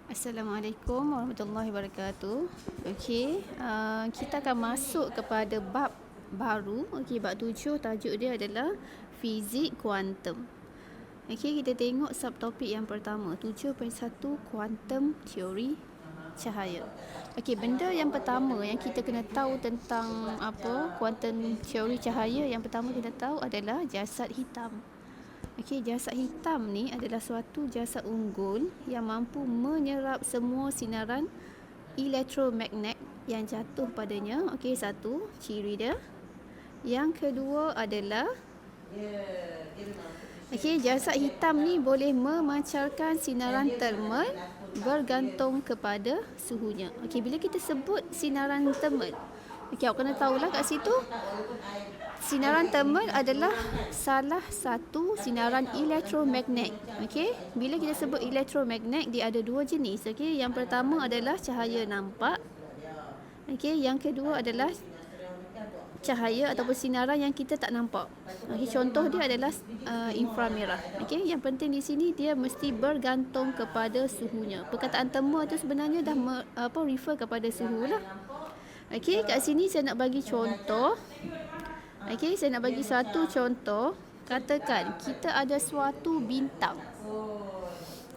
Assalamualaikum warahmatullahi wabarakatuh. Okey, kita akan masuk kepada bab baru. Okey, bab 7, tajuk dia adalah fizik kuantum. Okey, kita tengok subtopik yang pertama, 7.1 kuantum teori cahaya. Okey, benda yang pertama yang kita kena tahu tentang kuantum teori cahaya, yang pertama kita tahu adalah jasad hitam. Okey, jasad hitam ni adalah suatu jasad unggul yang mampu menyerap semua sinaran elektromagnet yang jatuh padanya. Okey, satu ciri dia. Yang kedua adalah jasad hitam ni boleh memancarkan sinaran termal bergantung kepada suhunya. Okey, bila kita sebut sinaran termal, okey, awak kena tahulah kat situ sinaran termal adalah salah satu sinaran elektromagnet. Okey, bila kita sebut elektromagnet, dia ada dua jenis. Okey, yang pertama adalah cahaya nampak. Okey, yang kedua adalah cahaya ataupun sinaran yang kita tak nampak. Okey, contoh dia adalah inframerah. Okey, yang penting di sini dia mesti bergantung kepada suhunya. Perkataan termal tu sebenarnya dah refer kepada suhu lah. Okey, kat sini saya nak bagi contoh. Okey, saya nak bagi satu contoh. Katakan kita ada suatu bintang.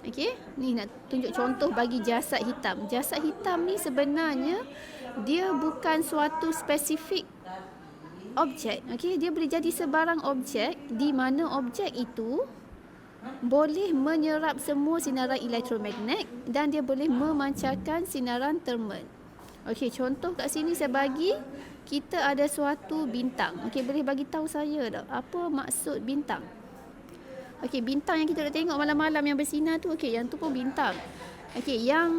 Okey, ni nak tunjuk contoh bagi jasad hitam. Jasad hitam ni sebenarnya dia bukan suatu spesifik objek. Okey, dia boleh jadi sebarang objek di mana objek itu boleh menyerap semua sinaran elektromagnet dan dia boleh memancarkan sinaran termal. Okey, contoh kat sini saya bagi kita ada suatu bintang. Okey, boleh bagi tahu saya tak apa maksud bintang? Okey, bintang yang kita nak tengok malam-malam yang bersinar tu, okey, yang tu pun bintang. Okey, yang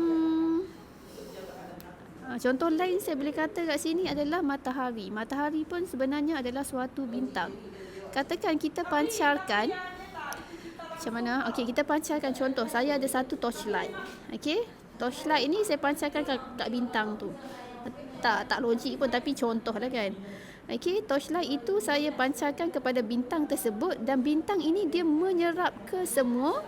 contoh lain saya boleh kata kat sini adalah matahari. Matahari pun sebenarnya adalah suatu bintang. Katakan kita pancarkan macam mana? Okey, kita pancarkan contoh. Saya ada satu torchlight. Okey, torchlight ini saya pancarkan kat bintang tu. Tak logik pun, tapi contoh lah kan. Okey, torchlight itu saya pancarkan kepada bintang tersebut dan bintang ini dia menyerap ke semua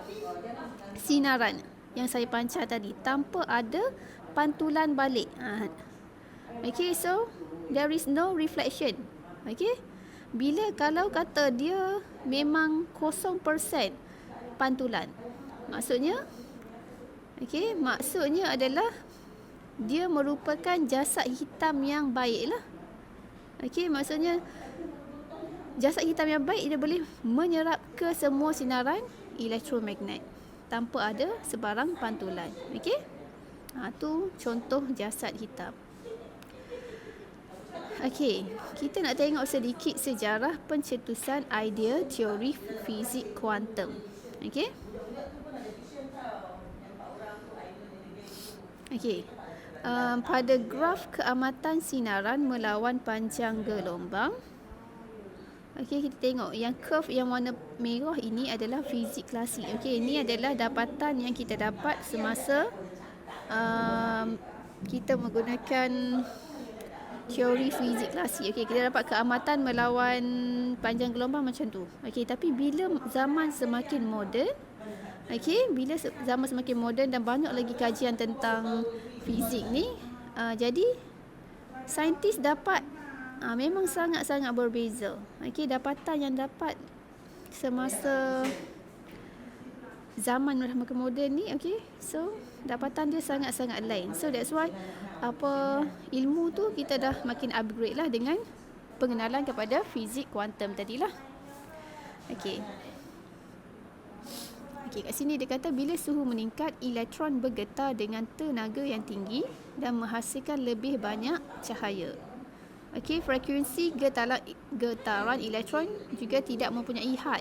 sinaran yang saya pancar tadi tanpa ada pantulan balik. Okey, so there is no reflection. Okey, kalau kata dia memang 0% pantulan, maksudnya adalah dia merupakan jasad hitam yang baik lah. Okey, maksudnya jasad hitam yang baik dia boleh menyerap ke semua sinaran elektromagnet tanpa ada sebarang pantulan. Okey, tu contoh jasad hitam. Okey, kita nak tengok sedikit sejarah pencetusan idea teori fizik kuantum. Okey. Okey. Pada graf keamatan sinaran melawan panjang gelombang. Okey, kita tengok yang curve yang warna merah ini adalah fizik klasik. Okey, ini adalah dapatan yang kita dapat semasa kita menggunakan teori fizik klasik. Okey, kita dapat keamatan melawan panjang gelombang macam tu. Okey, tapi bila zaman semakin moden, bila zaman semakin moden dan banyak lagi kajian tentang fizik ni, jadi saintis dapat memang sangat-sangat berbeza. Okey, dapatan yang dapat semasa zaman semakin moden ni, okey, so dapatan dia sangat-sangat lain. So that's why ilmu tu kita dah makin upgrade lah dengan pengenalan kepada fizik kuantum tadilah. Okey, kat sini dia kata bila suhu meningkat, elektron bergetar dengan tenaga yang tinggi dan menghasilkan lebih banyak cahaya. Okey, frekuensi getaran elektron juga tidak mempunyai had.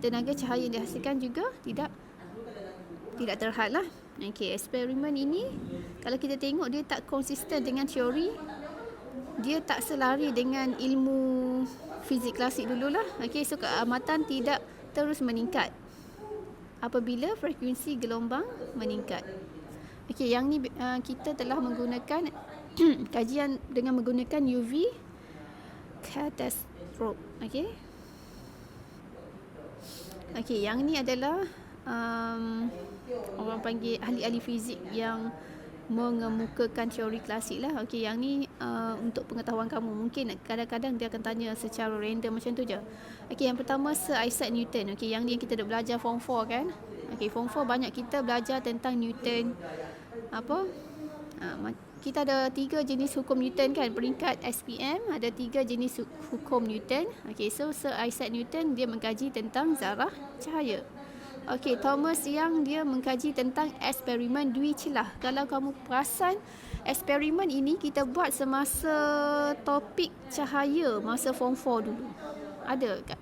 Tenaga cahaya yang dihasilkan juga tidak terhad lah. Okey, eksperimen ini kalau kita tengok dia tak konsisten dengan teori, dia tak selari dengan ilmu fizik klasik dululah. Okey, so keamatan tidak terus meningkat apabila frekuensi gelombang meningkat. Okey, yang ni kita telah menggunakan kajian dengan menggunakan UV catastrophe. Okey, yang ni adalah orang panggil ahli-ahli fizik yang mengemukakan teori klasik lah. Okey, yang ni untuk pengetahuan kamu. Mungkin kadang-kadang dia akan tanya secara random macam tu je. Okey, yang pertama Sir Isaac Newton. Okey, yang ni kita dah belajar form 4 kan. Okey, form 4 banyak kita belajar tentang Newton. Kita ada 3 jenis hukum Newton kan. Peringkat SPM ada 3 jenis hukum Newton. Okey, so Sir Isaac Newton dia mengkaji tentang zarah cahaya. Okey, Thomas Young dia mengkaji tentang eksperimen dui celah. Kalau kamu perasan, eksperimen ini kita buat semasa topik cahaya masa form 4 dulu. Ada tak?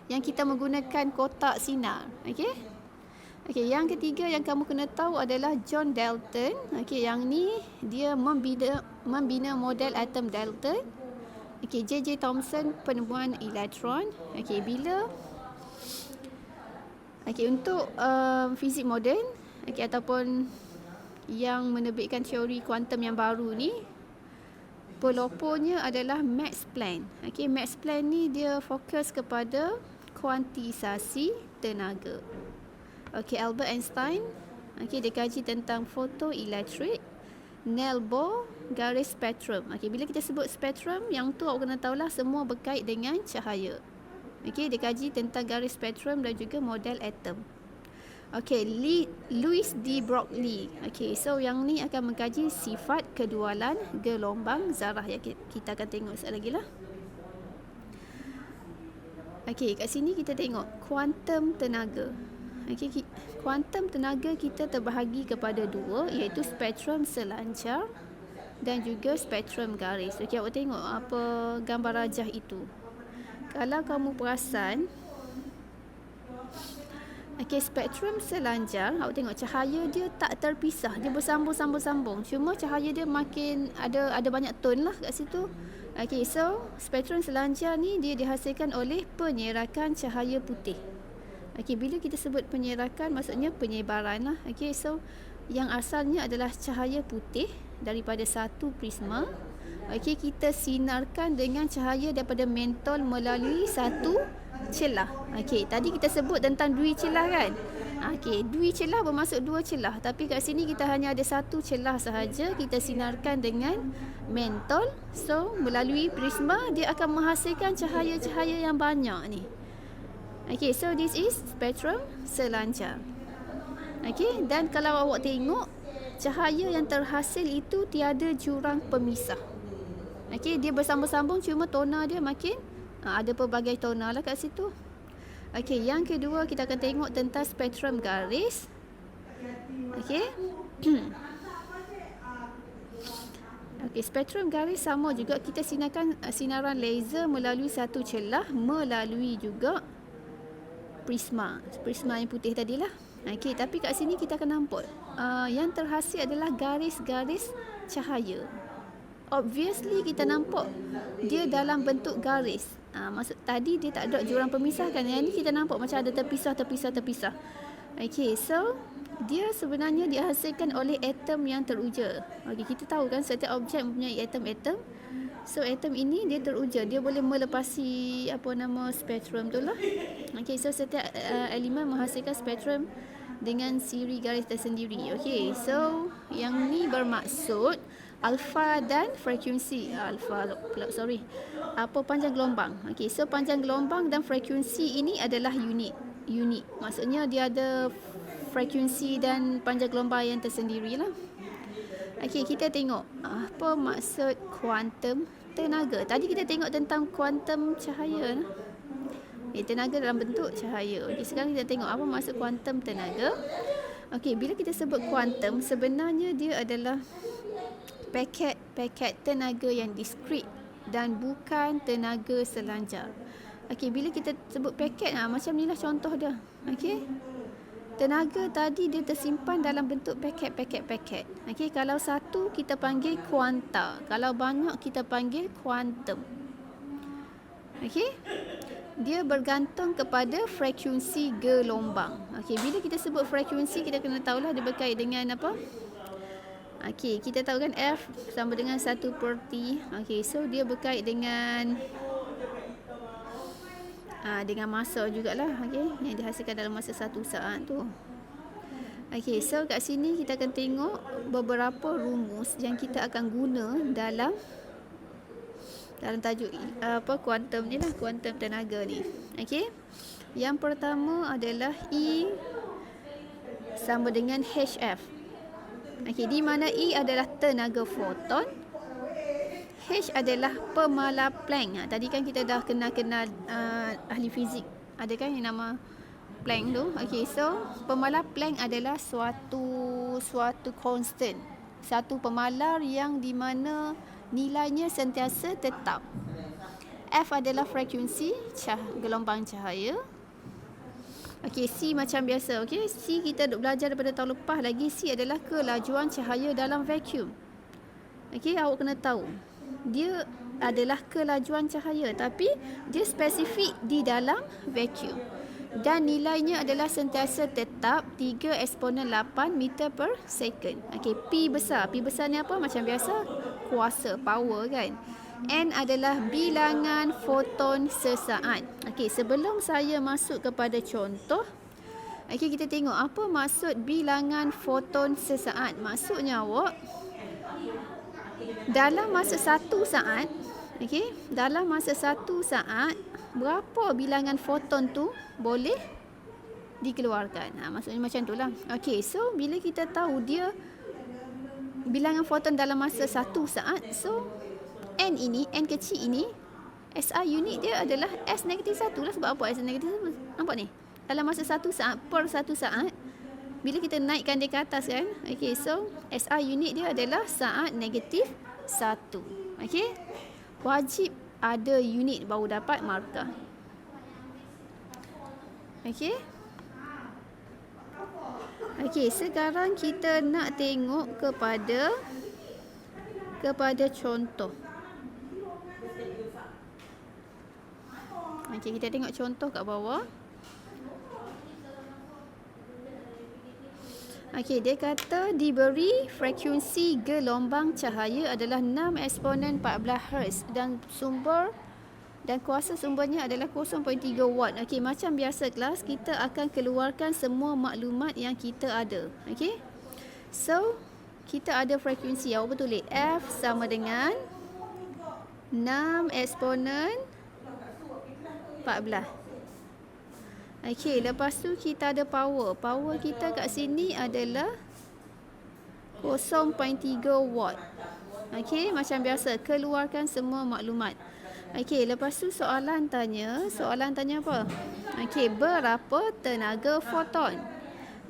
Yang kita menggunakan kotak sinar. Okey? Okey, yang ketiga yang kamu kena tahu adalah John Dalton. Okey, yang ni dia membina model atom Dalton. Okey, J.J. Thomson penemuan elektron. Okey, untuk fizik moden, ataupun yang menerbitkan teori kuantum yang baru ni, pelopornya adalah Max Planck. Okey, Max Planck ni dia fokus kepada kuantisasi tenaga. Okey, Albert Einstein, dia kaji tentang fotoelektrik. Niels Bohr, garis spektrum. Okey, bila kita sebut spektrum, yang tu awak kena tahulah semua berkait dengan cahaya. Okey, dia kaji tentang garis spektrum dan juga model atom. Okey, Louis D. Broglie. Okey, so yang ni akan mengkaji sifat kedualan gelombang zarah yang kita akan tengok sekali lagi lah. Okey, kat sini kita tengok kuantum tenaga. Okey, kuantum tenaga kita terbahagi kepada 2, iaitu spektrum selancar dan juga spektrum garis. Okey, awak tengok apa gambar rajah itu. Kalau kamu perasan, spektrum selancar, awak tengok cahaya dia tak terpisah, dia bersambung-sambung. Cuma cahaya dia makin ada banyak tone lah kat situ. Okey, so spektrum selancar ni dia dihasilkan oleh penyerakan cahaya putih. Okey, bila kita sebut penyerakan maksudnya penyebaran lah. Okey, so yang asalnya adalah cahaya putih daripada satu prisma. Okey, kita sinarkan dengan cahaya daripada mentol melalui satu celah. Okey, tadi kita sebut tentang dui celah kan? Okey, dui celah bermaksud 2 celah, tapi kat sini kita hanya ada satu celah sahaja. Kita sinarkan dengan mentol. So, melalui prisma dia akan menghasilkan cahaya-cahaya yang banyak ni. Okey, so this is spektrum selancar. Okey, dan kalau awak tengok, cahaya yang terhasil itu tiada jurang pemisah. Okey, dia bersambung-sambung, cuma tona dia makin ada pelbagai tona lah kat situ. Okey, yang kedua kita akan tengok tentang spektrum garis. Okey. Okey, spektrum garis sama juga, kita sinarkan sinaran laser melalui satu celah, melalui juga prisma yang putih tadilah. Okey, tapi kat sini kita akan nampak yang terhasil adalah garis-garis cahaya. Obviously kita nampak dia dalam bentuk garis. Maksud tadi dia tak ada jurang pemisah kan. Yang ni kita nampak macam ada terpisah. Okey, so dia sebenarnya dihasilkan oleh atom yang teruja. Okey, kita tahu kan setiap objek mempunyai atom-atom. So atom ini dia teruja, dia boleh melepasi spektrum tu lah. Okey, so setiap elemen menghasilkan spektrum dengan siri garis tersendiri. Okey, so yang ni bermaksud alfa dan frekuensi panjang gelombang. Okey, so panjang gelombang dan frekuensi ini adalah unik. Maksudnya dia ada frekuensi dan panjang gelombang yang tersendiri lah. Okey, kita tengok apa maksud kuantum tenaga. Tadi kita tengok tentang kuantum cahaya. Tenaga dalam bentuk cahaya. Okey, sekarang kita tengok apa maksud kuantum tenaga. Okey, bila kita sebut kuantum, sebenarnya dia adalah paket tenaga yang diskrit dan bukan tenaga selancar. Okey, bila kita sebut paket, macam inilah contoh dia. Okey. Tenaga tadi dia tersimpan dalam bentuk paket. Okey, kalau satu kita panggil kuanta, kalau banyak kita panggil kuantum. Okey. Dia bergantung kepada frekuensi gelombang. Okey, bila kita sebut frekuensi, kita kena tahulah dia berkait dengan apa? Okey, kita tahu kan F sama dengan 1/T. Okey, so dia berkait dengan masa jugalah. Okey, yang dihasilkan dalam masa 1 saat tu. Okey, so kat sini kita akan tengok beberapa rumus yang kita akan guna dalam tajuk kuantum ni lah, kuantum tenaga ni. Okey. Yang pertama adalah E sama dengan HF. Okey, di mana E adalah tenaga foton, H adalah pemalar Planck. Tadi kan kita dah kenal ahli fizik. Ada kan yang nama Planck tu. Okey, so pemalar Planck adalah suatu constant. Satu pemalar yang di mana nilainya sentiasa tetap. F adalah frekuensi gelombang cahaya. Okey, C macam biasa. Okey, C kita duk belajar daripada tahun lepas lagi. C adalah kelajuan cahaya dalam vacuum. Okey, awak kena tahu. Dia adalah kelajuan cahaya tapi dia spesifik di dalam vacuum. Dan nilainya adalah sentiasa tetap 3 eksponen 8 meter per second. Okey, P besar. P besar ni apa? Macam biasa, kuasa, power kan. N adalah bilangan foton sesaat. Okey, sebelum saya masuk kepada contoh, okey, kita tengok apa maksud bilangan foton sesaat. Maksudnya awak, dalam masa 1 saat, okey, dalam masa 1 saat, berapa bilangan foton tu boleh dikeluarkan. Maksudnya macam tu lah. Okey, so bila kita tahu dia bilangan foton dalam masa 1 saat, so N ini, N kecil ini, SI unit dia adalah S negatif 1 lah. Sebab apa S negatif 1? Nampak ni? Dalam masa 1 saat per 1 saat, bila kita naikkan dia ke atas kan, okey, so SI unit dia adalah saat negatif 1. Okey, wajib ada unit baru dapat markah. Okey. Okey, sekarang kita nak tengok kepada contoh. Okey, kita tengok contoh kat bawah. Okey, dia kata diberi frekuensi gelombang cahaya adalah 6 eksponen 14 Hz dan kuasa sumbernya adalah 0.3 watt. Okey, macam biasa kelas, kita akan keluarkan semua maklumat yang kita ada. Okey. So, kita ada frekuensi. Awak tulis F sama dengan 6 eksponen 14. Okey, lepas tu kita ada power. Power kita kat sini adalah 0.3 watt. Okey, macam biasa, keluarkan semua maklumat. Okey, lepas tu soalan tanya apa? Okey, berapa tenaga foton?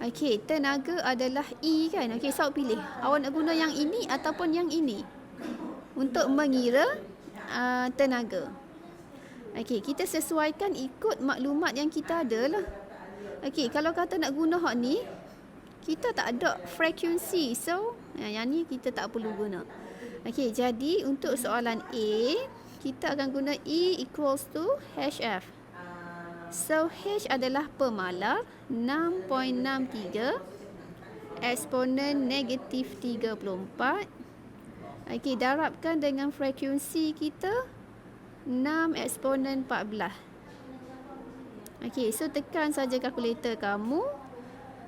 Okey, tenaga adalah E kan? Okey, so pilih. Awak nak guna yang ini ataupun yang ini untuk mengira tenaga. Okey, kita sesuaikan ikut maklumat yang kita ada lah. Okey, kalau kata nak guna hak ni, kita tak ada frekuensi. So, yang ni kita tak perlu guna. Okey, jadi untuk soalan A, kita akan guna E equals to HF. So, H adalah pemalar 6.63 eksponen negatif 34. Okey, darabkan dengan frekuensi kita 6 eksponen 14. Okey, so tekan saja kalkulator kamu.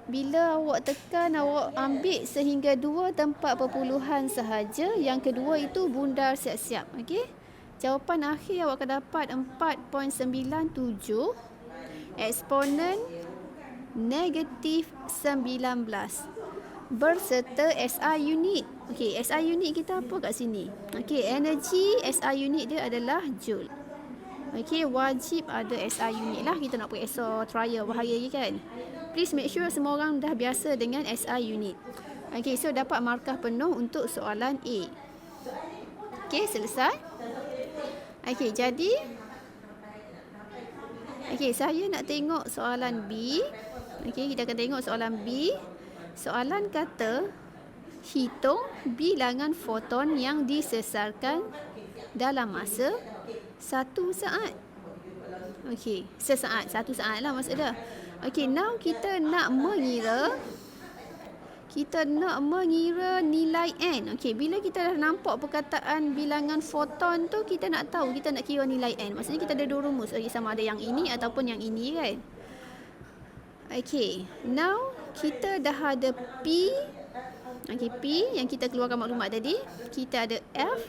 Bila awak tekan, awak ambil sehingga 2 tempat perpuluhan sahaja. Yang kedua itu bundar siap-siap. Okey, jawapan akhir awak akan dapat 4.97 eksponen negatif 19 berserta SI unit. Okey, SI unit kita apa kat sini? Okey, energi SI unit dia adalah joule. Okey, wajib ada SI unit lah. Kita nak buat ESO trial bahaya je kan. Please make sure semua orang dah biasa dengan SI unit. Okey, so dapat markah penuh untuk soalan A. Okey, selesai. Okey, jadi saya nak tengok soalan B. Okey, kita akan tengok soalan B. Soalan kata, hitung bilangan foton yang disesarkan dalam masa 1 saat. Okey, sesaat, 1 saat lah maksud dia. Okey, now kita nak mengira nilai N. Okey, bila kita dah nampak perkataan bilangan foton tu, kita nak tahu, kita nak kira nilai N. Maksudnya kita ada 2 rumus. Okey, sama ada yang ini ataupun yang ini kan. Okey, now kita dah ada P. Okey, P yang kita keluarkan maklumat tadi. Kita ada F.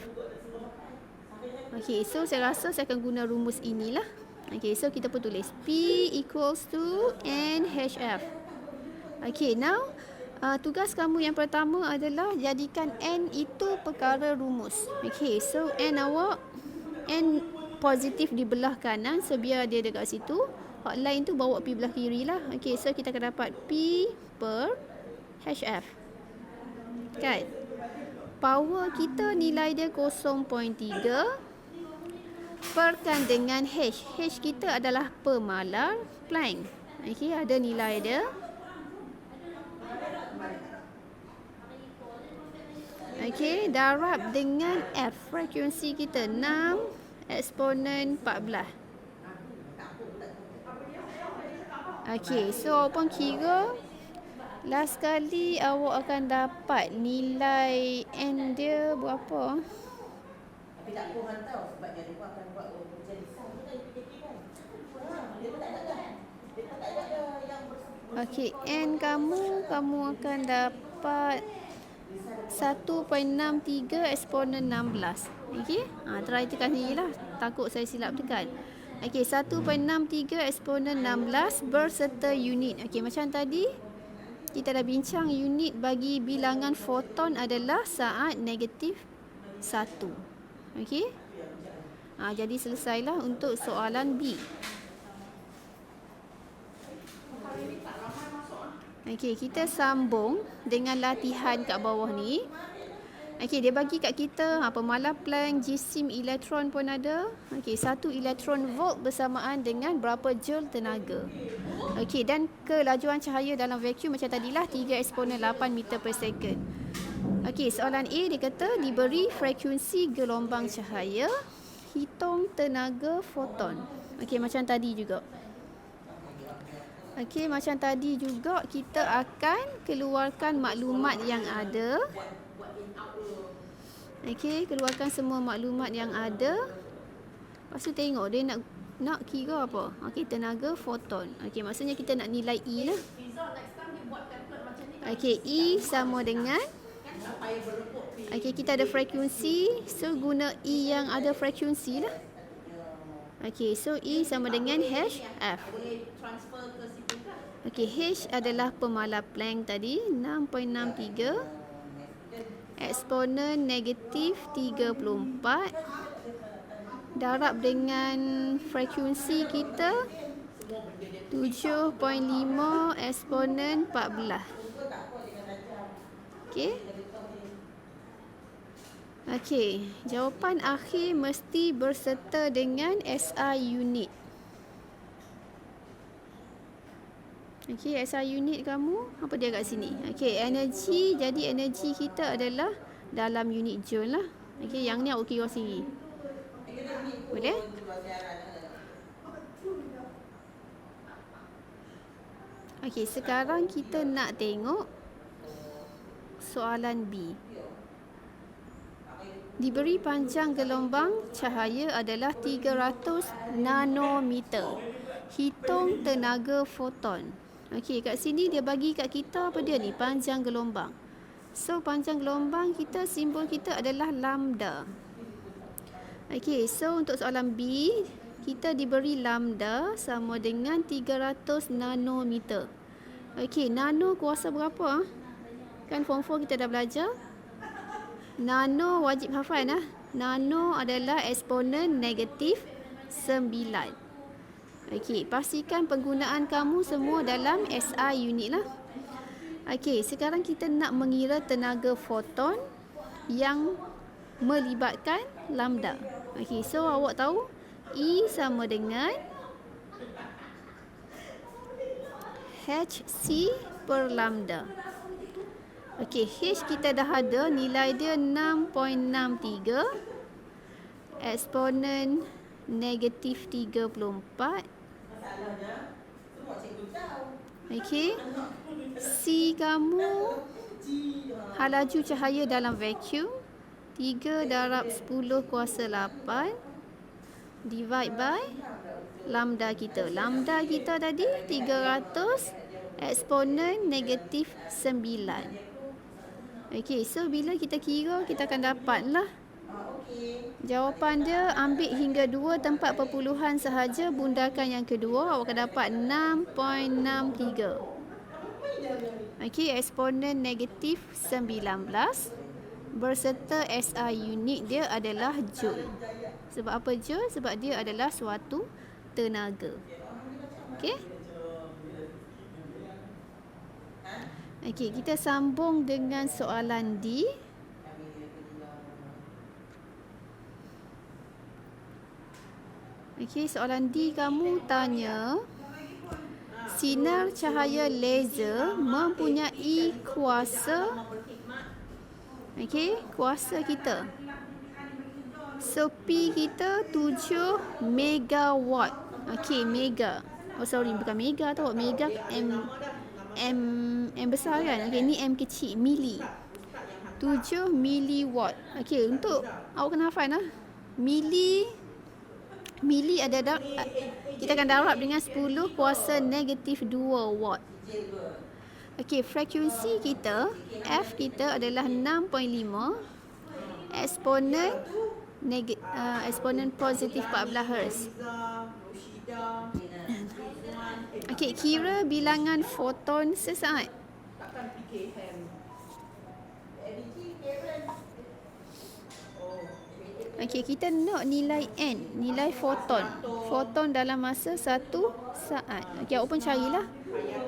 Okey, so saya rasa saya akan guna rumus inilah. Okey, so kita pun tulis P equals to NHF. Okey, now tugas kamu yang pertama adalah jadikan N itu perkara rumus. Okey, so N awak, N positif di belah kanan, so biar dia dekat situ. Hotline tu bawa P belah kiri lah. Okey, so kita akan dapat P per HF. Kan? Power kita nilai dia 0.3 perkan dengan H. H kita adalah per malar Planck. Okey, ada nilai dia. Okey, darab dengan F. Frekuensi kita 6 eksponen 14. Okey, so awak pun kira last kali awak akan dapat nilai N dia berapa? Tapi tak pun tahu sebab dia lupa akan buat jadi okey, N kamu akan dapat 1.63 eksponen 16. Okey, try tekan sendirilah. Takut saya silap tekan. Okey, 1.63 eksponen 16 berserta unit. Okey, macam tadi kita dah bincang unit bagi bilangan foton adalah saat negatif 1. Okey. Jadi selesailah untuk soalan B. Okey, kita sambung dengan latihan kat bawah ni. Okey, dia bagi kat kita pemalar Planck, jisim elektron pun ada. Okey, 1 elektron volt bersamaan dengan berapa joule tenaga. Okey, dan kelajuan cahaya dalam vacuum macam tadilah 3 eksponen 8 meter per second. Okey, soalan A dia kata diberi frekuensi gelombang cahaya, hitung tenaga foton. Okey, macam tadi juga. Okey, macam tadi juga kita akan keluarkan maklumat yang ada. Okey, keluarkan semua maklumat yang ada. Lepas tu tengok dia nak kira apa. Okey, tenaga foton. Okey, maksudnya kita nak nilai E lah. Okey, E sama dengan okey, kita ada frekuensi, so guna E yang ada frekuensi lah. Okey, so E sama dengan HF. Okey, H adalah pemalar Planck tadi, 6.63 eksponen negatif 34 darab dengan frekuensi kita 7.5 eksponen 14. Okey. Okey, jawapan akhir mesti berserta dengan SI unit. Okey, SI unit kamu apa dia kat sini? Okey, energi, jadi energi kita adalah dalam unit joule lah. Okey, yang ni awak kira sendiri. Boleh? Okey, sekarang kita nak tengok soalan B. Diberi panjang gelombang cahaya adalah 300 nanometer. Hitung tenaga foton. Okey, kat sini dia bagi kat kita apa dia ni? Panjang gelombang. So, panjang gelombang kita, simbol kita adalah lambda. Okey, so untuk soalan B, kita diberi lambda sama dengan 300 nanometer. Okey, nano kuasa berapa? Kan form 4 kita dah belajar. Nano wajib hafal lah. Nano adalah eksponen negatif 9. Okey, pastikan penggunaan kamu semua dalam SI unit lah. Okey, sekarang kita nak mengira tenaga foton yang melibatkan lambda. Okey, so awak tahu E sama dengan HC per lambda. Okey, H kita dah ada, nilai dia 6.63 eksponen negatif 34. Okey, C kamu halaju cahaya dalam vacuum 3 darab 10 kuasa 8 divide by lambda kita. Lambda kita tadi 300 eksponen negatif 9. Okey, so bila kita kira, kita akan dapatlah jawapan dia. Ambil hingga 2 tempat perpuluhan sahaja, bundakan yang kedua, awak akan dapat 6.63. Okey, eksponen negatif 19 berserta SI unit dia adalah joule. Sebab apa joule? Sebab dia adalah suatu tenaga. Okey. Okey, kita sambung dengan soalan D. Okey, soalan D kamu tanya, sinar cahaya laser mempunyai kuasa, okey, kuasa kita. So P kita 7 megawatt. Okey, mega. Oh sorry, bukan mega tau. Mega M besar kan. Okey, ni M kecil, mili. 7 miliwatt. Okey, untuk awak kena hafal lah. Mili adalah, kita akan darab dengan 10 kuasa negatif 2 watt. Okey, frekuensi kita, F kita adalah 6.5, eksponen positif 14 Hz. Okey, kira bilangan foton sesaat. Okey, kita nak nilai N, nilai foton. Foton dalam masa 1 saat. Okey, awak pun carilah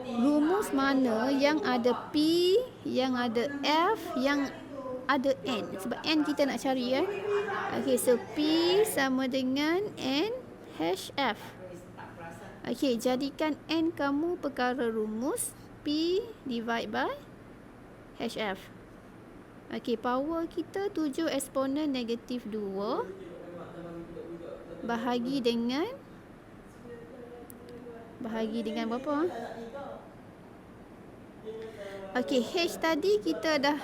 rumus mana yang ada P, yang ada F, yang ada N. Sebab N kita nak cari kan. Okey, so P sama dengan N hash F. Okey, jadikan N kamu perkara rumus P divide by hash F. Okey, power kita 7 eksponen negatif 2 bahagi dengan berapa? Okey, H tadi kita dah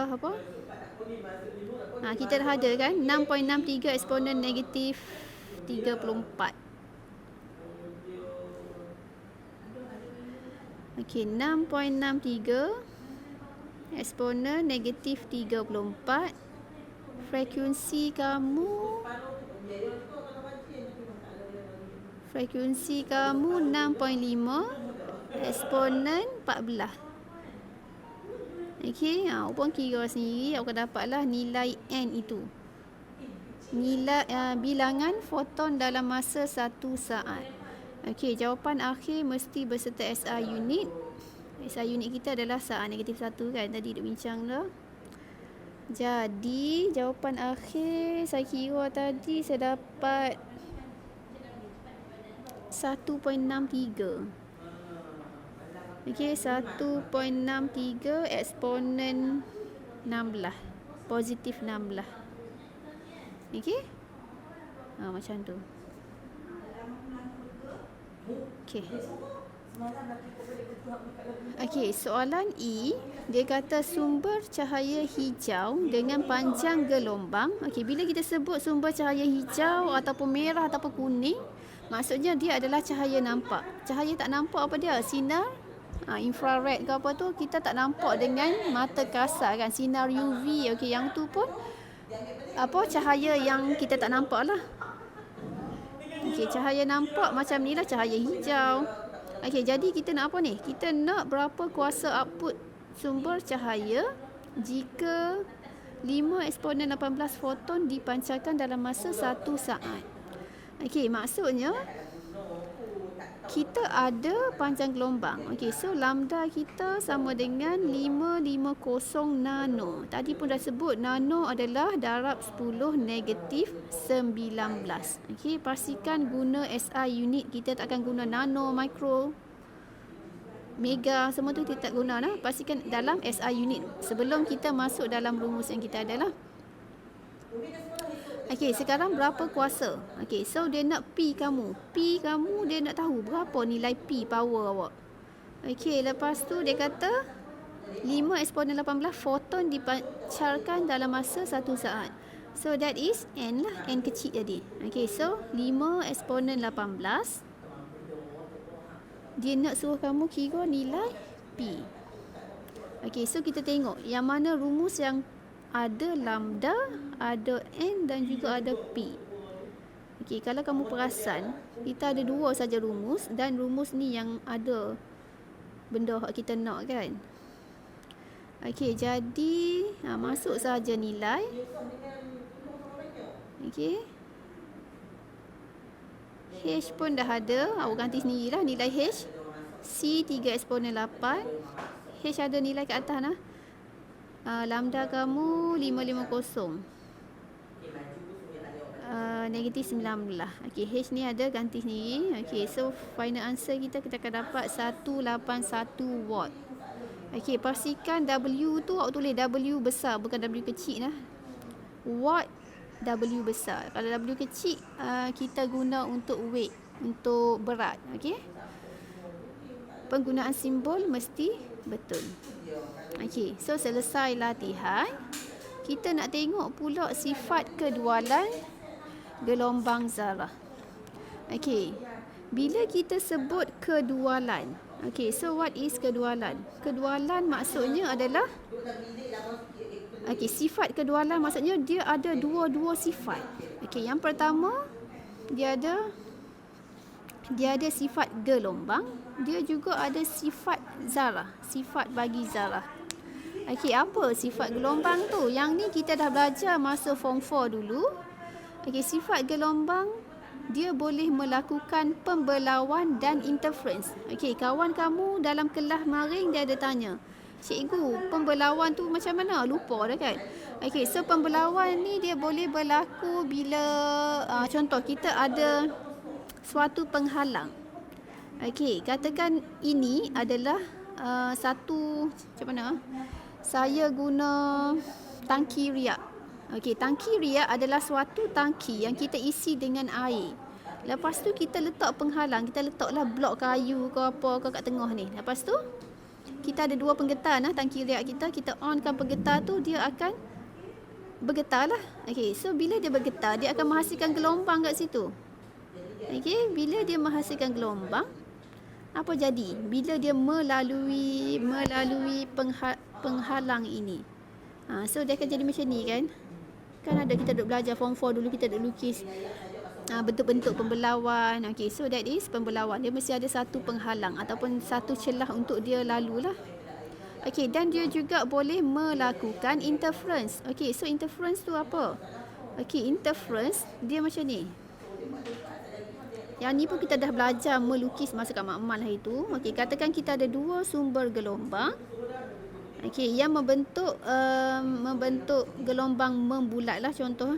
apa? Kita dah ada kan? 6.63 eksponen negatif 34. Okey, 6.63 eksponen negatif 34. Frekuensi kamu 6.5 eksponen 14. Okey, awak pun kira sendiri, awak akan dapatlah nilai N itu. Nilai bilangan foton dalam masa 1 saat. Okey, jawapan akhir mesti berserta SI unit. SI unit kita adalah saat negatif 1 kan, tadi duk bincang dah. Jadi jawapan akhir saya kira tadi saya dapat 1.63. Okey, 1.63 eksponen 16, positif 16. Okey, macam tu. Okey. Okey, soalan E, dia kata sumber cahaya hijau dengan panjang gelombang. Okey, bila kita sebut sumber cahaya hijau ataupun merah ataupun kuning, maksudnya dia adalah cahaya nampak. Cahaya tak nampak apa dia? Sinar infrared ke apa tu, kita tak nampak dengan mata kasar kan. Sinar UV, okey, yang tu pun apa, cahaya yang kita tak nampak lah. Okey, cahaya nampak macam ni lah cahaya hijau. Okey, jadi kita nak apa ni? Kita nak berapa kuasa output sumber cahaya jika 5 eksponen 18 foton dipancarkan dalam masa 1 saat. Okey, maksudnya kita ada panjang gelombang. Okey, so lambda kita sama dengan 550 nano. Tadi pun dah sebut nano adalah darab 10 negatif 19. Okey, pastikan guna SI unit, kita takkan guna nano, mikro, mega, semua tu kita tak guna lah. Pastikan dalam SI unit sebelum kita masuk dalam rumus yang kita ada lah. Okey, sekarang berapa kuasa? Okey, so dia nak P kamu. P kamu dia nak tahu berapa nilai P power awak. Okey, lepas tu dia kata 5 eksponen 18 foton dipancarkan dalam masa 1 saat. So that is N lah, N kecil tadi. Okey, so 5 eksponen 18 Dia nak suruh kamu kira nilai P. Okey, so kita tengok yang mana rumus yang ada lambda, ada N dan juga ada P. Okey, kalau kamu perasan, kita ada dua saja rumus dan rumus ni yang ada benda yang kita nak kan. Okey, jadi masuk saja nilai. Okey. H pun dah ada, awak ganti sendirilah nilai H. C 3 eksponen 8. H ada nilai kat atas lah. Lambda kamu 550. Negatif 19. Okey, H ni ada, ganti sendiri. Okey, so final answer kita akan dapat 181 watt. Okey, pastikan W tu awak tulis W besar, bukan W kecil lah. Watt W besar. Kalau W kecil, kita guna untuk weight, untuk berat. Okey. Penggunaan simbol mesti betul. Okey, so selesai latihan. Kita nak tengok pula sifat kedualan gelombang zarah. Okey, bila kita sebut kedualan, okey, so what is kedualan? Kedualan maksudnya adalah, okey, sifat kedualan maksudnya dia ada dua sifat. Okey, yang pertama dia ada sifat gelombang, dia juga ada sifat zarah, sifat bagi zarah. Okey, apa sifat gelombang tu? Yang ni kita dah belajar masa form 4 dulu. Okey, sifat gelombang dia boleh melakukan pembelauan dan interference. Okey, kawan kamu dalam kelas maring dia ada tanya, "Cikgu, pembelauan tu macam mana?" Lupa dah kan? Okey, so pembelauan ni dia boleh berlaku bila contoh kita ada suatu penghalang. Okey, katakan ini adalah satu, macam mana? Saya guna tangki riak. Okey, tangki riak adalah suatu tangki yang kita isi dengan air. Lepas tu kita letak penghalang, kita letaklah blok kayu ke apa ke kat tengah ni. Lepas tu kita ada dua penggetar tangki riak kita onkan penggetar tu, dia akan bergetar lah. Okey, so bila dia bergetar, dia akan menghasilkan gelombang kat situ. Okey, bila dia menghasilkan gelombang, apa jadi? Bila dia melalui penghalang ini. So dia akan jadi macam ni kan? Kan ada kita duk belajar form 4 dulu, kita duk lukis bentuk-bentuk pembelauan. Okey, so that is pembelauan. Dia mesti ada satu penghalang ataupun satu celah untuk dia lalulah. Okey, dan dia juga boleh melakukan interference. Okey, so interference tu apa? Okey, interference dia macam ni. Yang ni pun kita dah belajar melukis masa kat makmal hari tu. Okey, katakan kita ada dua sumber gelombang. Okey, yang membentuk gelombang membulat lah contoh.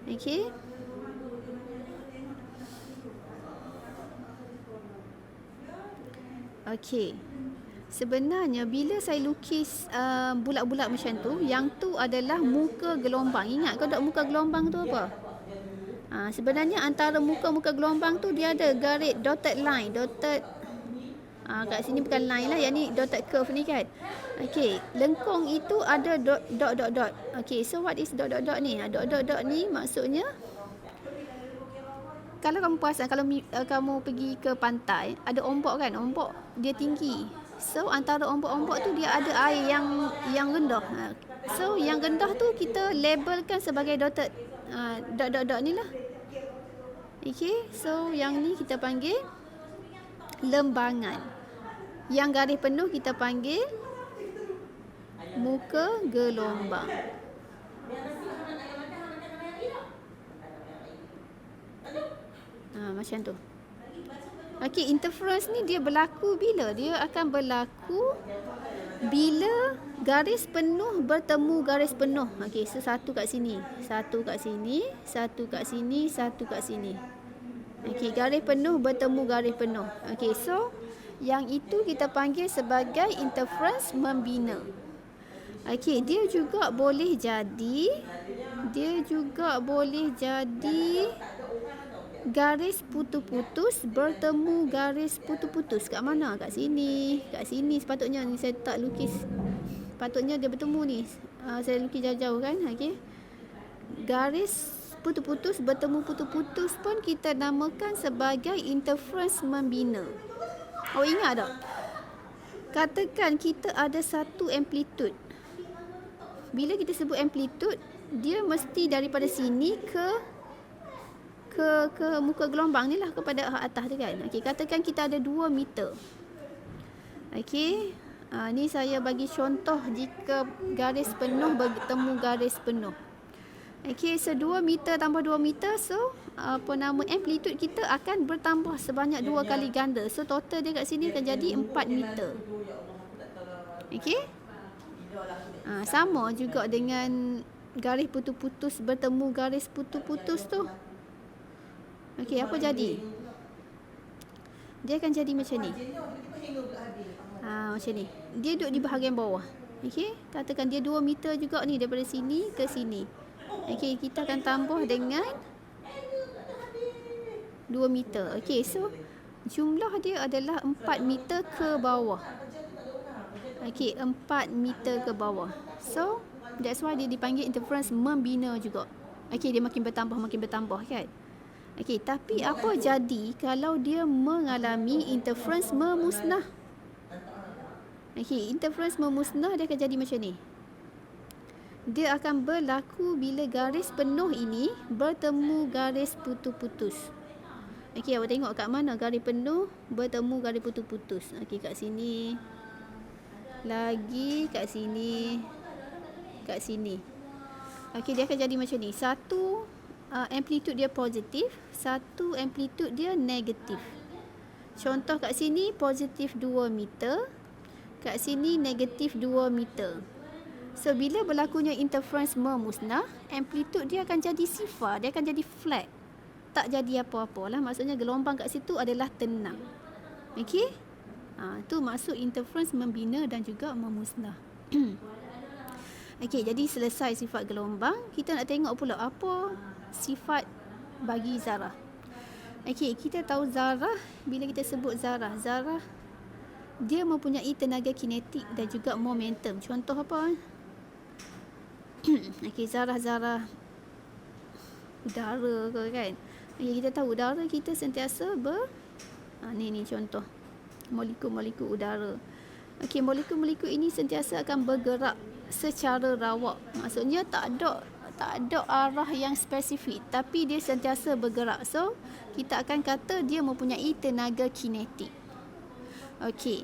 Okey. Okey. Sebenarnya bila saya lukis bulat-bulat macam tu, yang tu adalah muka gelombang. Ingat kau tak muka gelombang tu apa? Sebenarnya antara muka-muka gelombang tu dia ada garis dotted line, kat sini bukan line lah, yang ni dotted curve ni kan. Okey, lengkung itu ada dot. Okey, so what is dot ni? Dot ni maksudnya, kalau kamu perasan, kalau kamu pergi ke pantai, ada ombak kan, ombak dia tinggi. So antara ombak-ombak tu dia ada air yang rendah. So yang rendah tu kita labelkan sebagai dotted dot ni lah. Okey, so yang ni kita panggil lembangan. Yang garis penuh kita panggil muka gelombang. Macam tu. Okey, interference ni dia berlaku bila? Dia akan berlaku bila garis penuh bertemu garis penuh. Okey, so satu kat sini, satu kat sini, satu kat sini, satu kat sini. Okey, garis penuh bertemu garis penuh. Okey, so yang itu kita panggil sebagai interference membina. Okey, dia juga boleh jadi garis putus-putus bertemu garis putus-putus. Kat mana? Kat sini. Kat sini sepatutnya ni saya tak lukis. Patutnya dia bertemu ni. Saya lukis jauh-jauh kan. Okey. Garis putus-putus bertemu putus-putus pun kita namakan sebagai interference membina. Awak ingat tak? Katakan kita ada satu amplitude. Bila kita sebut amplitude, dia mesti daripada sini ke muka gelombang ni lah, kepada atas tu kan. Okey, katakan kita ada 2 meter. Okey, ni saya bagi contoh jika garis penuh bertemu garis penuh. Okey, so 2 meter tambah 2 meter, so amplitude kita akan bertambah sebanyak 2 kali ganda. So total dia kat sini akan jadi 4 meter. Okey, sama juga dengan garis putus-putus bertemu garis putus-putus tu. Okey, apa jadi? Dia akan jadi macam ni. Macam ni. Dia duduk di bahagian bawah. Okey, katakan dia 2 meter juga ni, daripada sini ke sini. Okey, kita akan tambah dengan 2 meter. Okey, so jumlah dia adalah 4 meter ke bawah. Okey, 4 meter ke bawah. So that's why dia dipanggil interference membina juga. Okey, dia makin bertambah kan. Okey, tapi apa jadi kalau dia mengalami interference memusnah? Okey, interference memusnah dia akan jadi macam ni. Dia akan berlaku bila garis penuh ini bertemu garis putus-putus. Okey, awak tengok kat mana garis penuh bertemu garis putus-putus. Okey, kat sini. Lagi kat sini. Kat sini. Okey, dia akan jadi macam ni. Satu amplitude dia positif, satu amplitude dia negatif. Contoh kat sini positif 2 meter, kat sini negatif 2 meter. So bila berlakunya interference memusnah, amplitude dia akan jadi sifar, dia akan jadi flat. Tak jadi apa-apa lah, maksudnya gelombang kat situ adalah tenang. Okey? Tu maksud interference membina dan juga memusnah. Okey, jadi selesai sifat gelombang, kita nak tengok pula apa sifat bagi zarah. Okey, kita tahu zarah, bila kita sebut zarah dia mempunyai tenaga kinetik dan juga momentum. Contoh apa? Okey, zarah-zarah udara ke kan. Okey, kita tahu udara kita sentiasa ni contoh molekul-molekul udara. Okey, molekul-molekul ini sentiasa akan bergerak secara rawak. Maksudnya tak ada arah yang spesifik, tapi dia sentiasa bergerak. So kita akan kata dia mempunyai tenaga kinetik. Okey,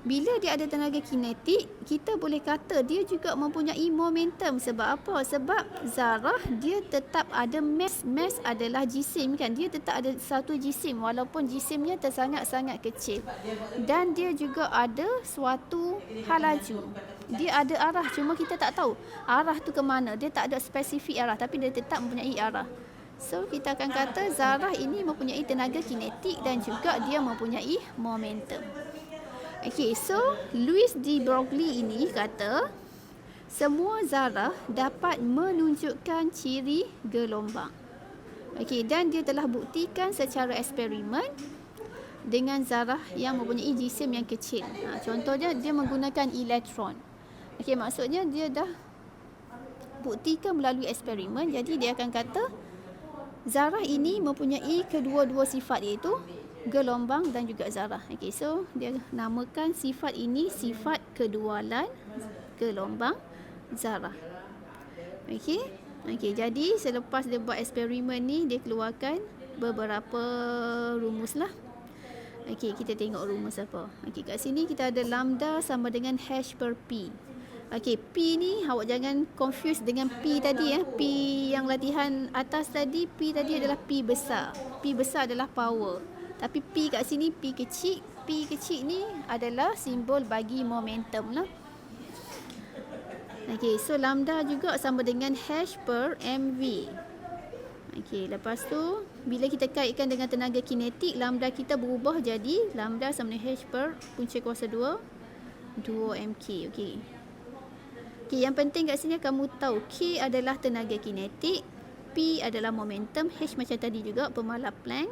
bila dia ada tenaga kinetik, kita boleh kata dia juga mempunyai momentum. Sebab apa? Sebab zarah dia tetap ada mass. Mass adalah jisim kan. Dia tetap ada satu jisim walaupun jisimnya tersangat-sangat kecil. Dan dia juga ada suatu halaju. Dia ada arah, cuma kita tak tahu arah tu ke mana. Dia tak ada spesifik arah, tapi dia tetap mempunyai arah. So kita akan kata zarah ini mempunyai tenaga kinetik dan juga dia mempunyai momentum. Okey, so Louis de Broglie ini kata semua zarah dapat menunjukkan ciri gelombang. Okey, dan dia telah buktikan secara eksperimen dengan zarah yang mempunyai jisim yang kecil. Contohnya dia menggunakan elektron. Okey, maksudnya dia dah buktikan melalui eksperimen, jadi dia akan kata zarah ini mempunyai kedua-dua sifat, iaitu gelombang dan juga zarah. Okey, so dia namakan sifat ini sifat kedualan gelombang zarah. Okey. Okey, jadi selepas dia buat eksperimen ni, dia keluarkan beberapa rumus lah. Okey, kita tengok rumus apa. Okey, kat sini kita ada lambda sama dengan h per p. Okey, P ni awak jangan confuse dengan P tadi ya. P yang latihan atas tadi, P tadi adalah P besar. P besar adalah power. Tapi P kat sini P kecil. P kecil ni adalah simbol bagi momentum lah. Okey, so lambda juga sama dengan H per mv. Okey, lepas tu bila kita kaitkan dengan tenaga kinetik, lambda kita berubah jadi lambda sama dengan H per punca kuasa 2 mk. Okey. Okey, yang penting kat sini kamu tahu K adalah tenaga kinetik, P adalah momentum, H macam tadi juga pemalap Planck.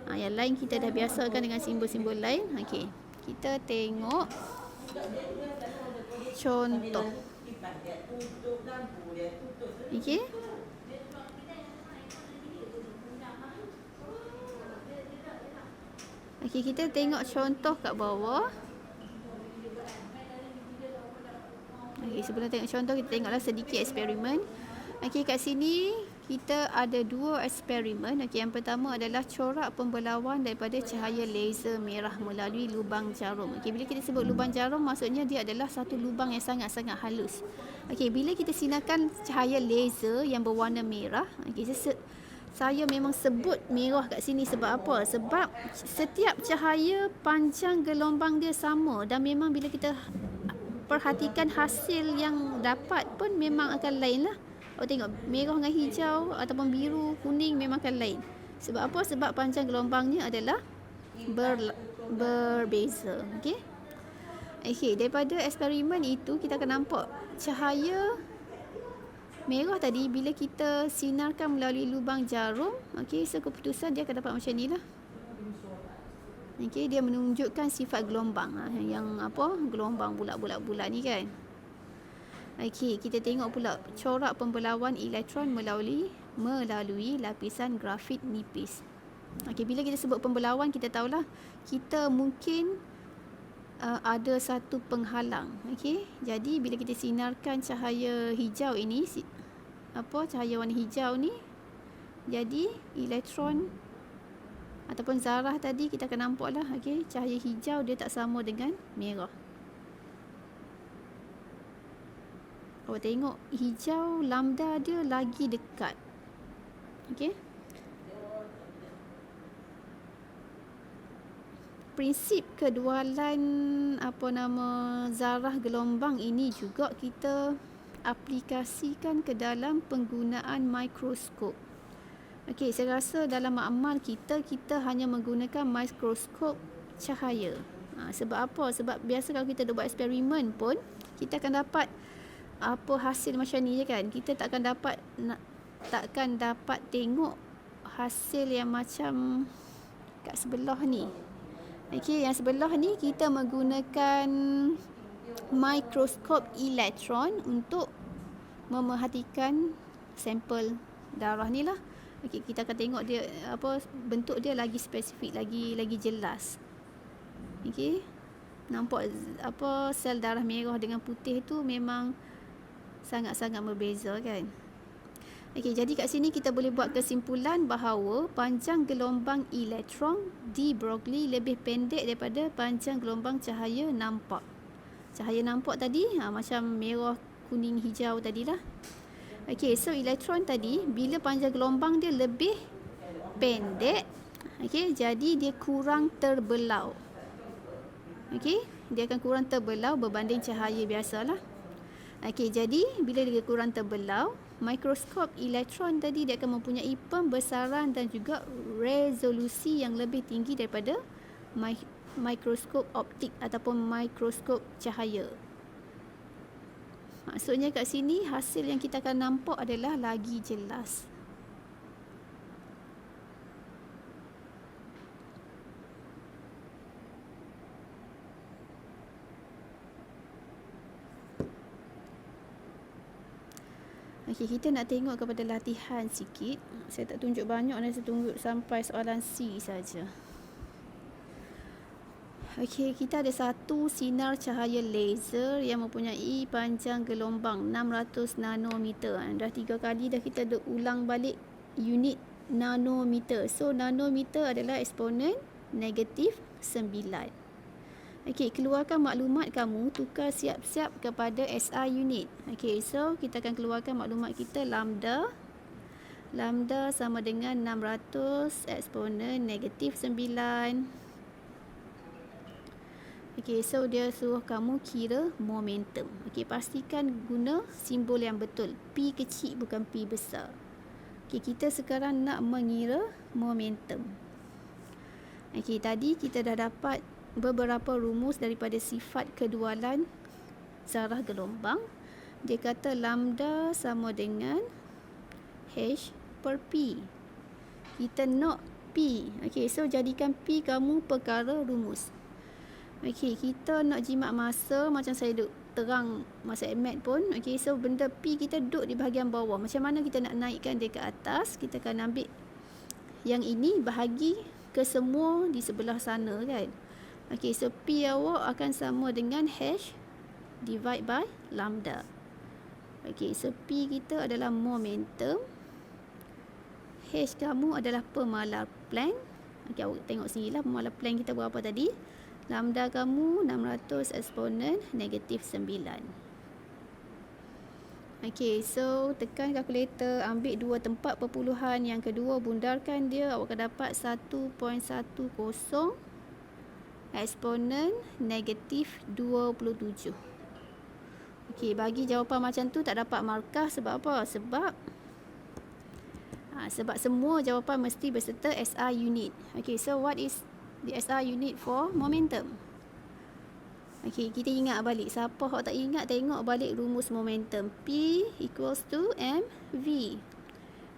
Yang lain kita dah biasakan dengan simbol-simbol lain. Okey, kita tengok contoh. Okey. Okey, Okey, kita tengok contoh kat bawah. Okey, sebelum tengok contoh, kita tengoklah sedikit eksperimen. Okey, kat sini kita ada 2 eksperimen. Okey, yang pertama adalah corak pembelauan daripada cahaya laser merah melalui lubang jarum. Okey, bila kita sebut lubang jarum, maksudnya dia adalah satu lubang yang sangat-sangat halus. Okey, bila kita sinarkan cahaya laser yang berwarna merah, okey, saya memang sebut merah kat sini sebab apa? Sebab setiap cahaya panjang gelombang dia sama, dan memang bila kita perhatikan hasil yang dapat pun memang akan lain lah. Awak tengok, merah dengan hijau ataupun biru, kuning memang akan lain. Sebab apa? Sebab panjang gelombangnya adalah berbeza. Okey. Okey, daripada eksperimen itu kita akan nampak cahaya merah tadi bila kita sinarkan melalui lubang jarum, okey, so keputusan dia akan dapat macam ni lah. Okey, dia menunjukkan sifat gelombang, yang apa? Gelombang bulat-bulat ni kan. Okey, kita tengok pula corak pembelauan elektron melalui lapisan grafit nipis. Okey, bila kita sebut pembelauan, kita tahulah kita mungkin ada satu penghalang. Okey, jadi bila kita sinarkan cahaya hijau ini, cahaya warna hijau ni, jadi elektron ataupun zarah tadi kita akan nampak lah. Okey, cahaya hijau dia tak sama dengan merah. Awak tengok, hijau lambda dia lagi dekat. Okey, prinsip kedualan zarah gelombang ini juga kita aplikasikan ke dalam penggunaan mikroskop. Okey, saya rasa dalam makmal kita hanya menggunakan mikroskop cahaya. Sebab apa? Sebab biasa kalau kita buat eksperimen pun, kita akan dapat hasil macam ni je kan. Kita takkan dapat tengok hasil yang macam kat sebelah ni. Okey, yang sebelah ni kita menggunakan mikroskop elektron untuk memerhatikan sampel darah ni lah. Okey, kita akan tengok dia bentuk dia lagi spesifik, lagi jelas. Okey, nampak sel darah merah dengan putih tu memang sangat-sangat berbeza kan. Okey, jadi kat sini kita boleh buat kesimpulan bahawa panjang gelombang elektron de Broglie lebih pendek daripada panjang gelombang cahaya nampak. Cahaya nampak tadi macam merah, kuning, hijau tadilah. Okey, so elektron tadi bila panjang gelombang dia lebih pendek, okey, jadi dia kurang terbelau. Okey, dia akan kurang terbelau berbanding cahaya biasalah. Okey, jadi bila dia kurang terbelau, mikroskop elektron tadi dia akan mempunyai pembesaran dan juga resolusi yang lebih tinggi daripada mikroskop optik ataupun mikroskop cahaya. Maksudnya kat sini hasil yang kita akan nampak adalah lagi jelas. Okey, kita nak tengok kepada latihan sikit. Saya tak tunjuk banyak, saya tunjuk sampai soalan C saja. Okey, kita ada satu sinar cahaya laser yang mempunyai panjang gelombang 600 nanometer. Dah 3 kali dah kita ulang balik unit nanometer. So, nanometer adalah eksponen negatif 9. Okey, keluarkan maklumat kamu, tukar siap-siap kepada SI unit. Okey, so kita akan keluarkan maklumat kita lambda. Lambda sama dengan 600 eksponen negatif 9. Okey, so dia suruh kamu kira momentum. Okey, pastikan guna simbol yang betul. P kecil bukan P besar. Okey, kita sekarang nak mengira momentum. Okey, tadi kita dah dapat beberapa rumus daripada sifat kedualan zarah gelombang. Dia kata lambda sama dengan H per P. Kita nak P. Okey, so jadikan P kamu perkara rumus. Okey, kita nak jimat masa macam saya duk terang masa mat pun. Okey, so benda P kita duduk di bahagian bawah. Macam mana kita nak naikkan dia ke atas? Kita akan ambil yang ini bahagi ke semua di sebelah sana kan. Okey, so P awak akan sama dengan H divide by lambda. Okey, so P kita adalah momentum. H kamu adalah pemalar Planck. Okey, awak tengok sini lah pemalar Planck kita berapa tadi. Lambda kamu 600 eksponen negatif 9. Okey, so tekan kalkulator, ambil dua tempat perpuluhan, yang kedua bundarkan dia, awak akan dapat 1.10 eksponen negatif 27. Okey, bagi jawapan macam tu tak dapat markah sebab apa? Sebab semua jawapan mesti berserta SI unit. Okey, so what is the SI unit for momentum? Okey, kita ingat balik. Siapa yang tak ingat, tengok balik rumus momentum. P equals to mv.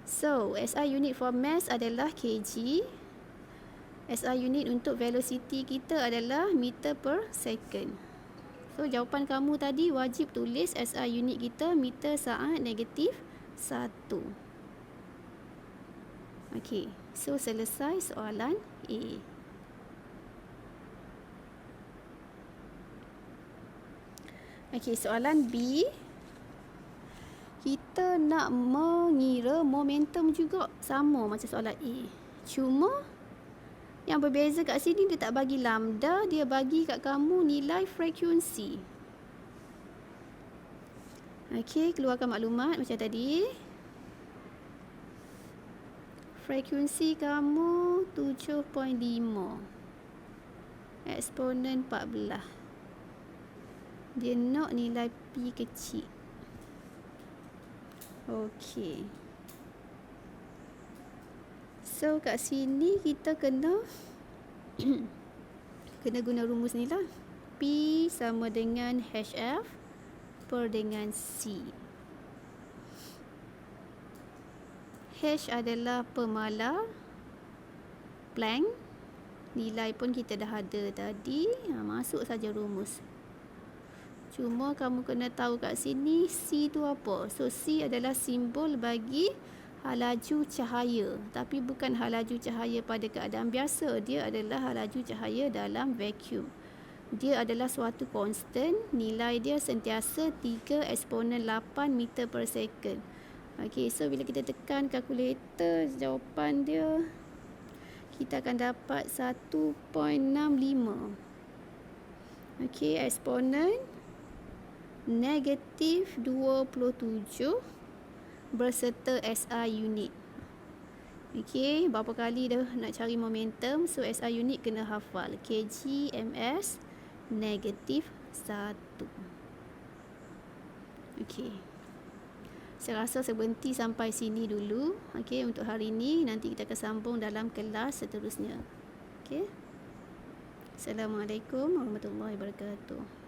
So, SI unit for mass adalah kg. SI unit untuk velocity kita adalah meter per second. So, jawapan kamu tadi wajib tulis SI unit kita meter saat negatif 1. Okey, so selesai soalan A. Okey, soalan B. Kita nak mengira momentum juga sama macam soalan A. Cuma yang berbeza kat sini dia tak bagi lambda, dia bagi kat kamu nilai frekuensi. Okey, keluarkan maklumat macam tadi. Frekuensi kamu 7.5. Eksponen 14. Dia nak nilai P kecil. Okey. So kat sini kita kena guna rumus ni lah. P sama dengan HF per dengan C. H adalah pemalar Planck. Nilai pun kita dah ada tadi. Masuk saja rumus. Cuma kamu kena tahu kat sini C tu apa. So C adalah simbol bagi halaju cahaya. Tapi bukan halaju cahaya pada keadaan biasa. Dia adalah halaju cahaya dalam vacuum. Dia adalah suatu konstan. Nilai dia sentiasa 3 eksponen 8 meter per second. Okey, so bila kita tekan kalkulator, jawapan dia kita akan dapat 1.65. Okey, eksponen negatif 27 berserta SI unit. Okey, berapa kali dah nak cari momentum? So SI unit kena hafal. kg ms negatif 1. Okey. Saya rasa saya berhenti sampai sini dulu. Okey, untuk hari ini nanti kita akan sambung dalam kelas seterusnya. Okey. Assalamualaikum warahmatullahi wabarakatuh.